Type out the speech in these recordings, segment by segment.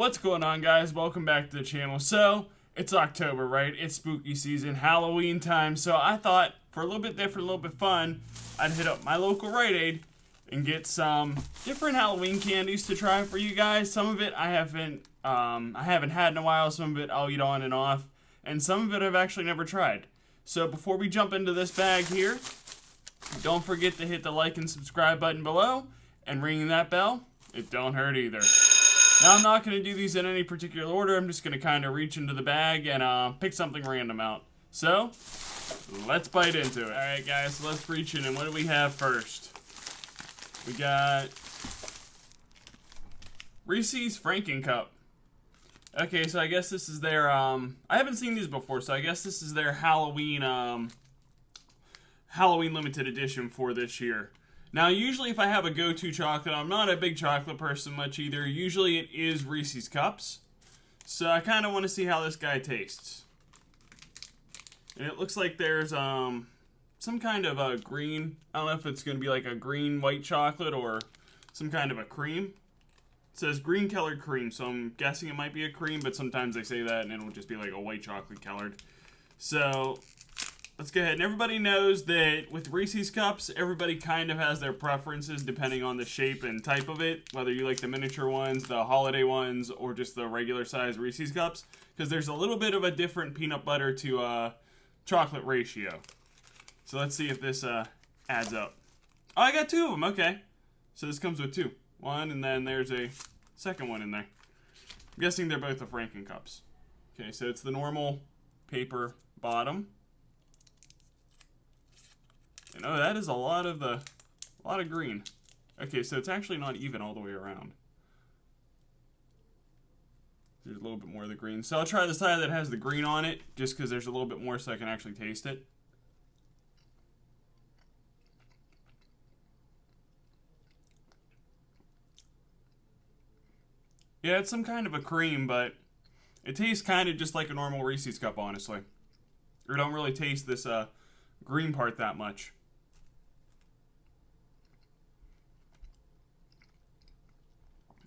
What's going on, guys? Welcome back to the channel. So, it's October, right? It's spooky season, Halloween time. So I thought, for a little bit different, a little bit fun, I'd hit up my local Rite Aid and get some different Halloween candies to try for you guys. Some of it I haven't had in a while. Some of it I'll eat on and off. And some of it I've actually never tried. So before we jump into this bag here, don't forget to hit the like and subscribe button below. And ringing that bell, it don't hurt either. Now, I'm not going to do these in any particular order. I'm just going to kind of reach into the bag and pick something random out. So, let's bite into it. Alright, guys, so let's reach in. And what do we have first? We got Reeses Pumpkin Cup. Okay, so I guess this is their, I haven't seen these before, so I guess this is their Halloween limited edition for this year. Now, usually if I have a go-to chocolate, I'm not a big chocolate person much either. Usually it is Reeses Cups. So I kind of want to see how this guy tastes. And it looks like there's some kind of a green, I don't know if it's going to be like a green white chocolate or some kind of a cream. It says green colored cream, so I'm guessing it might be a cream, but sometimes they say that and it'll just be like a white chocolate colored. So let's go ahead. And everybody knows that with Reeses Cups, everybody kind of has their preferences depending on the shape and type of it. Whether you like the miniature ones, the holiday ones, or just the regular size Reeses Cups. Because there's a little bit of a different peanut butter to chocolate ratio. So let's see if this adds up. Oh, I got two of them. Okay. So this comes with two. One, and then there's a second one in there. I'm guessing they're both the Pumpkin Cups. Okay, so it's the normal paper bottom. And oh, that is a lot of green. Okay, so it's actually not even all the way around. There's a little bit more of the green. So I'll try the side that has the green on it, just because there's a little bit more so I can actually taste it. Yeah, it's some kind of a cream, but it tastes kind of just like a normal Reeses Cup, honestly. I don't really taste this green part that much.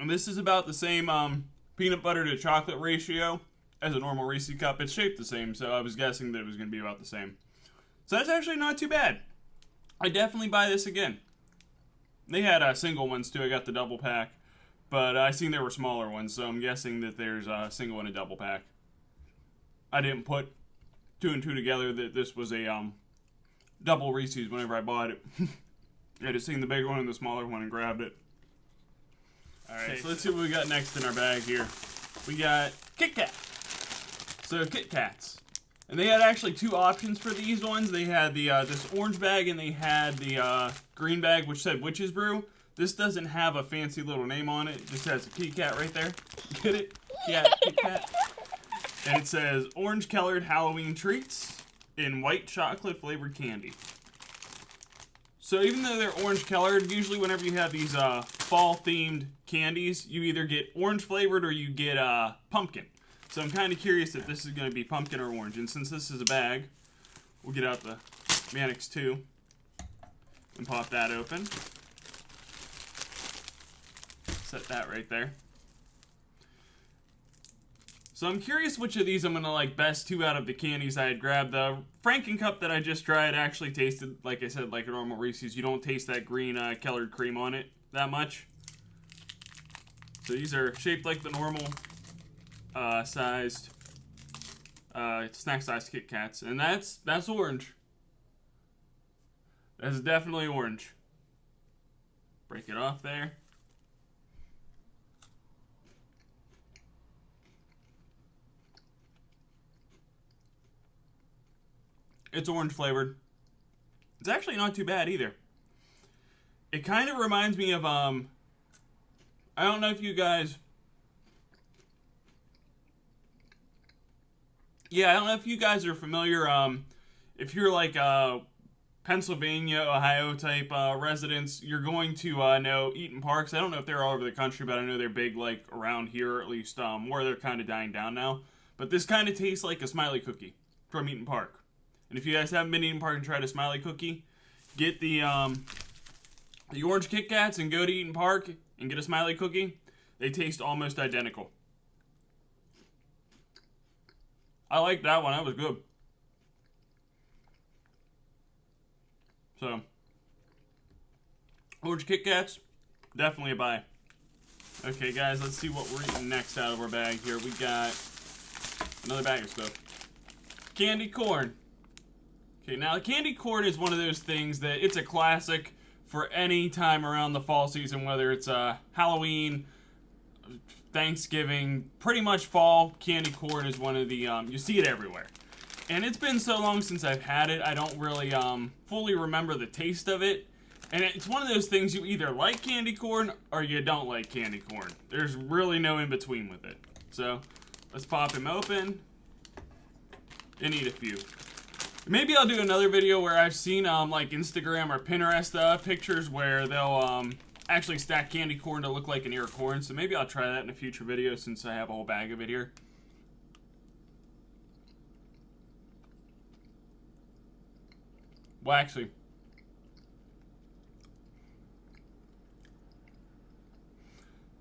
And this is about the same peanut butter to chocolate ratio as a normal Reeses Cup. It's shaped the same, so I was guessing that it was going to be about the same. So that's actually not too bad. I definitely buy this again. They had single ones too. I got the double pack. But I seen there were smaller ones, so I'm guessing that there's a single and a double pack. I didn't put two and two together that this was a double Reeses whenever I bought it. I just seen the bigger one and the smaller one and grabbed it. Alright, so let's see what we got next in our bag here. We got Kit Kat. So Kit Kats. And they had actually two options for these ones. They had the this orange bag and they had the green bag which said Witch's Brew. This doesn't have a fancy little name on it. It just has a Kit Kat right there. Get it? Yeah, Kit Kat. And it says orange colored Halloween treats in white chocolate flavored candy. So even though they're orange colored, usually whenever you have these fall themed candies, you either get orange flavored or you get pumpkin. So I'm kind of curious if this is going to be pumpkin or orange. And since this is a bag, we'll get out the Mannix 2 and pop that open. Set that right there. So I'm curious which of these I'm going to like best two out of the candies I had grabbed. The Pumpkin Cup that I just tried actually tasted, like I said, like a normal Reeses. You don't taste that green colored cream on it that much. So these are shaped like the normal sized snack sized Kit Kats. And that's orange. That's definitely orange. Break it off there. It's orange flavored. It's actually not too bad either. It kind of reminds me of, I don't know if you guys, I don't know if you guys are familiar, if you're like Pennsylvania, Ohio type residents, you're going to know Eaton Parks. I don't know if they're all over the country, but I know they're big like around here, or at least where they're kind of dying down now. But this kind of tastes like a Smiley cookie from Eaton Park. And if you guys haven't been to Eaton Park and tried a Smiley cookie, get the orange Kit Kats and go to Eaton Park and get a Smiley cookie. They taste almost identical. I like that one. That was good. So, orange Kit Kats, definitely a buy. Okay, guys, let's see what we're eating next out of our bag here. We got another bag of stuff. Candy corn. Okay, now candy corn is one of those things that it's a classic for any time around the fall season, whether it's Halloween, Thanksgiving, pretty much fall. Candy corn is one of the, you see it everywhere. And it's been so long since I've had it, I don't really fully remember the taste of it. And it's one of those things, you either like candy corn or you don't like candy corn. There's really no in between with it. So, let's pop him open and eat a few. Maybe I'll do another video where I've seen like Instagram or Pinterest pictures where they'll actually stack candy corn to look like an ear of corn. So maybe I'll try that in a future video since I have a whole bag of it here. Well, actually,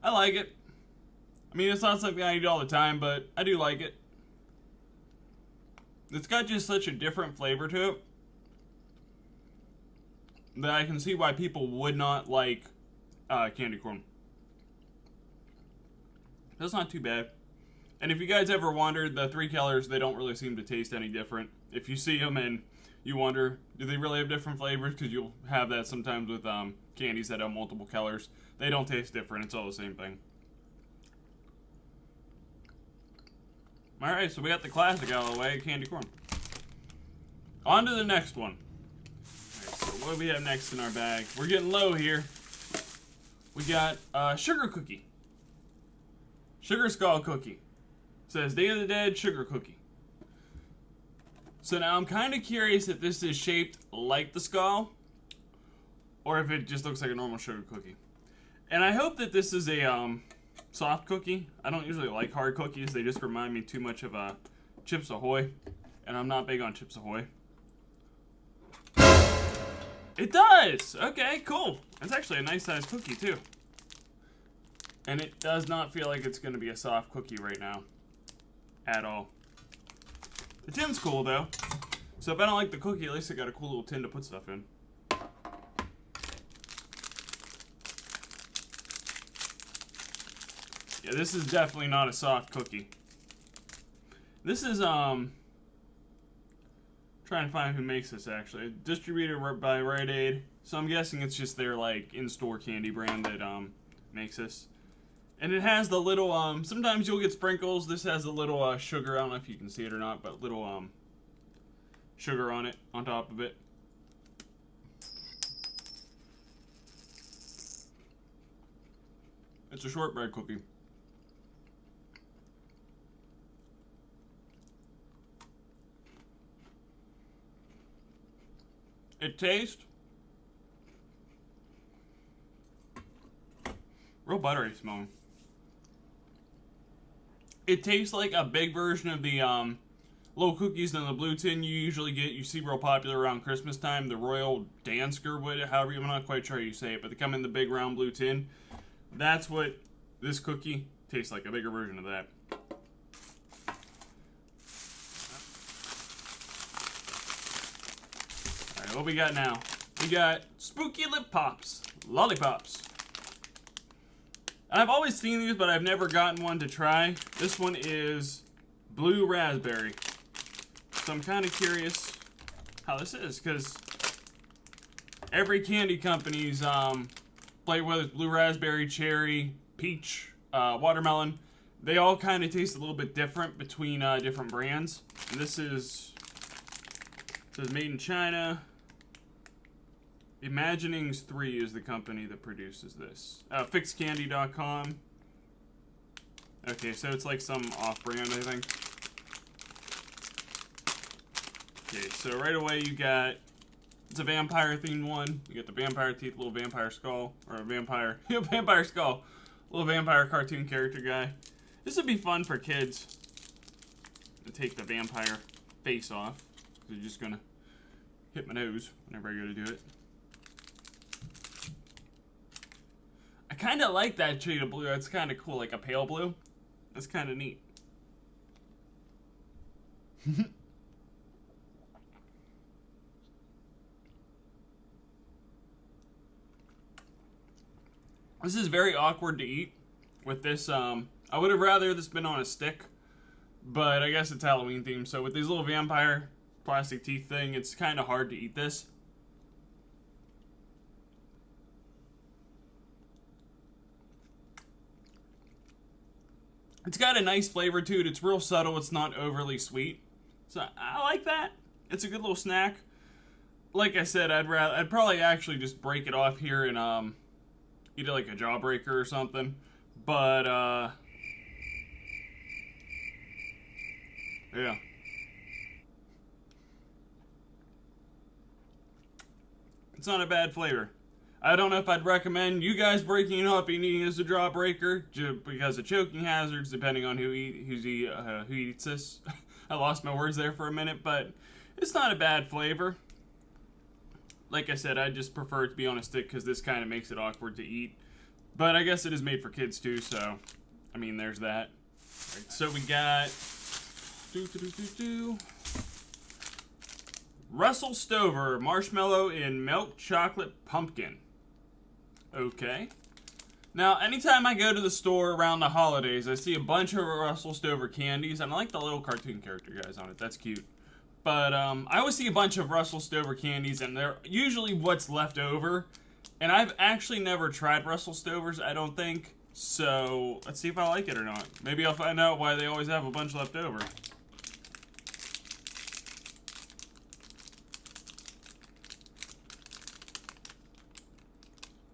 I like it. I mean, it's not something I eat all the time, but I do like it. It's got just such a different flavor to it that I can see why people would not like candy corn. That's not too bad. And if you guys ever wondered, the 3 colors, they don't really seem to taste any different. If you see them and you wonder, do they really have different flavors? Because you'll have that sometimes with candies that have multiple colors. They don't taste different. It's all the same thing. Alright, so we got the classic out of the way, candy corn. On to the next one. Alright, so what do we have next in our bag? We're getting low here. We got sugar cookie. Sugar skull cookie. It says Day of the Dead sugar cookie. So now I'm kind of curious if this is shaped like the skull or if it just looks like a normal sugar cookie. And I hope that this is a soft cookie. I don't usually like hard cookies. They just remind me too much of Chips Ahoy. And I'm not big on Chips Ahoy. It does! Okay, cool. That's actually a nice sized cookie too. And it does not feel like it's going to be a soft cookie right now. At all. The tin's cool though. So if I don't like the cookie, at least I got a cool little tin to put stuff in. Yeah, this is definitely not a soft cookie. This is trying to find who makes this actually. Distributed by Rite Aid. So I'm guessing it's just their like in-store candy brand that makes this. And it has the little sometimes you'll get sprinkles. This has a little sugar. I don't know if you can see it or not, but little sugar on it, on top of it. It's a shortbread cookie. It tastes real buttery smelling. It tastes like a big version of the little cookies in the blue tin you usually get. You see real popular around Christmas time. The Royal Dansker, however, I'm not quite sure how you say it, but they come in the big round blue tin. That's what this cookie tastes like, a bigger version of that. Alright, what we got now? We got Spooky Lip Pops, Lollipops. And I've always seen these, but I've never gotten one to try. This one is blue raspberry. So I'm kind of curious how this is, because every candy company's flavor, whether it's blue raspberry, cherry, peach, watermelon, they all kind of taste a little bit different between different brands. And this is, it says made in China. Imaginings 3 is the company that produces this. Fixcandy.com. Okay, so it's like some off-brand, I think. Okay, so right away you got, it's a vampire-themed one. You got the vampire teeth, little vampire skull, or a vampire, vampire skull. Little vampire cartoon character guy. This would be fun for kids to take the vampire face off. They're just gonna hit my nose whenever I go to do it. I kind of like that shade of blue. It's kind of cool, like a pale blue. That's kind of neat. This is very awkward to eat with this. I would have rather this been on a stick, but I guess it's Halloween themed. So with these little vampire plastic teeth thing, it's kind of hard to eat this. It's got a nice flavor to it. It's real subtle. It's not overly sweet. So I like that. It's a good little snack. Like I said, I'd probably actually just break it off here and eat it like a jawbreaker or something. But yeah. It's not a bad flavor. I don't know if I'd recommend you guys breaking it up and eating it as a jawbreaker because of choking hazards, depending on who eats this. I lost my words there for a minute, but it's not a bad flavor. Like I said, I just prefer it to be on a stick because this kind of makes it awkward to eat. But I guess it is made for kids too, so I mean, there's that. Right, so we got Russell Stover Marshmallow in Milk Chocolate Pumpkin. Okay. Now, anytime I go to the store around the holidays, I see a bunch of Russell Stover candies, and I like the little cartoon character guys on it. That's cute. But I always see a bunch of Russell Stover candies, and they're usually what's left over. And I've actually never tried Russell Stovers, I don't think. So, let's see if I like it or not. Maybe I'll find out why they always have a bunch left over.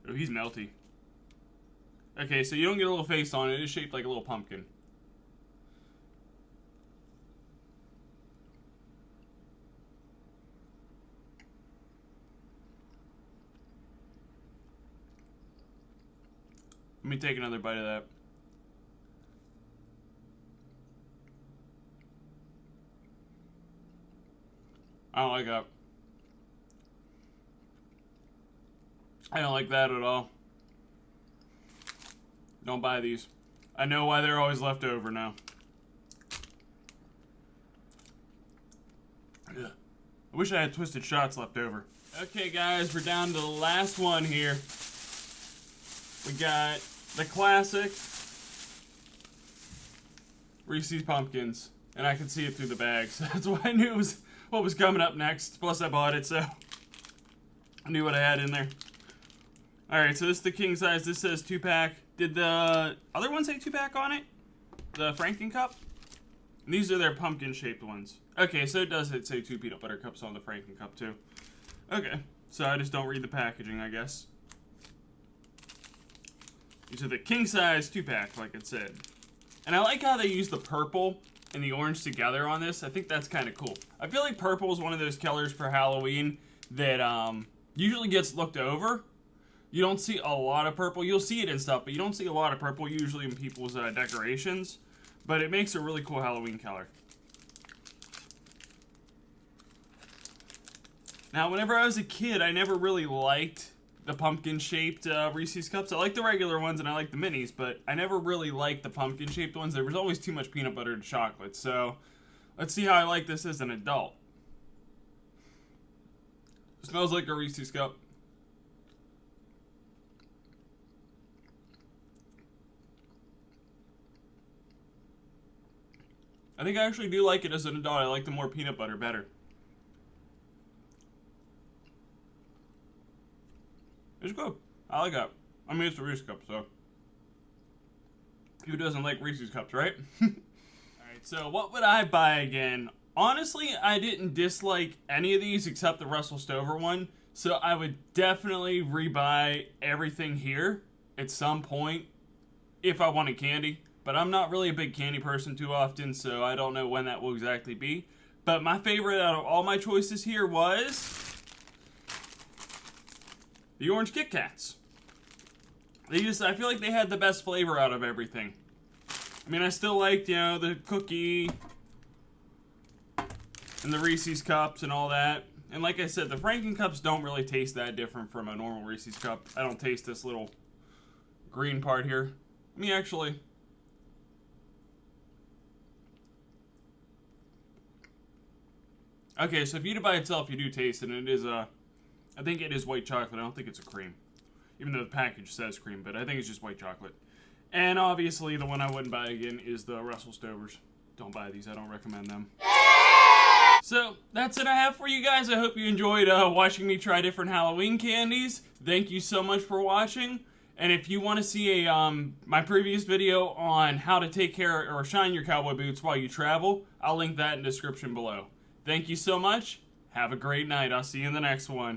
Oh, he's melty. Okay, so you don't get a little face on it. It's shaped like a little pumpkin. Let me take another bite of that. I don't like that. I don't like that at all. Don't buy these. I know why they're always left over now. Ugh. I wish I had twisted shots left over. Okay, guys, we're down to the last one here. We got the classic Reeses Pumpkins. And I can see it through the bag, so that's why I knew it was what was coming up next. Plus, I bought it, so I knew what I had in there. Alright, so this is the king size. This says 2-pack. Did the other one say 2-pack on it? The Franken Cup? And these are their pumpkin-shaped ones. Okay, so it does say 2 peanut butter cups on the Franken Cup, too. Okay, so I just don't read the packaging, I guess. These are the king size 2-pack, like it said. And I like how they use the purple and the orange together on this. I think that's kind of cool. I feel like purple is one of those colors for Halloween that usually gets looked over. You don't see a lot of purple. You'll see it in stuff, but you don't see a lot of purple usually in people's decorations. But it makes a really cool Halloween color. Now, whenever I was a kid, I never really liked the pumpkin-shaped Reese's Cups. I like the regular ones and I like the minis, but I never really liked the pumpkin-shaped ones. There was always too much peanut butter and chocolate. So, let's see how I like this as an adult. It smells like a Reese's Cup. I think I actually do like it as an adult. I like the more peanut butter better. It's good. I like that. I mean, it's a Reese's Cup, so. Who doesn't like Reese's Cups, right? Alright, so what would I buy again? Honestly, I didn't dislike any of these except the Russell Stover one. So I would definitely rebuy everything here at some point if I wanted candy. But I'm not really a big candy person too often, so I don't know when that will exactly be. But my favorite out of all my choices here was the orange Kit Kats. I feel like they had the best flavor out of everything. I mean, I still liked, you know, the cookie and the Reese's Cups and all that. And like I said, the Franken Cups don't really taste that different from a normal Reese's Cup. I don't taste this little green part here. Let me actually... Okay, so if you eat it by itself, you do taste it, and it is I think it is white chocolate. I don't think it's a cream, even though the package says cream, but I think it's just white chocolate. And obviously, the one I wouldn't buy again is the Russell Stovers. Don't buy these. I don't recommend them. So, that's it I have for you guys. I hope you enjoyed watching me try different Halloween candies. Thank you so much for watching. And if you want to see my previous video on how to take care or shine your cowboy boots while you travel, I'll link that in the description below. Thank you so much. Have a great night. I'll see you in the next one.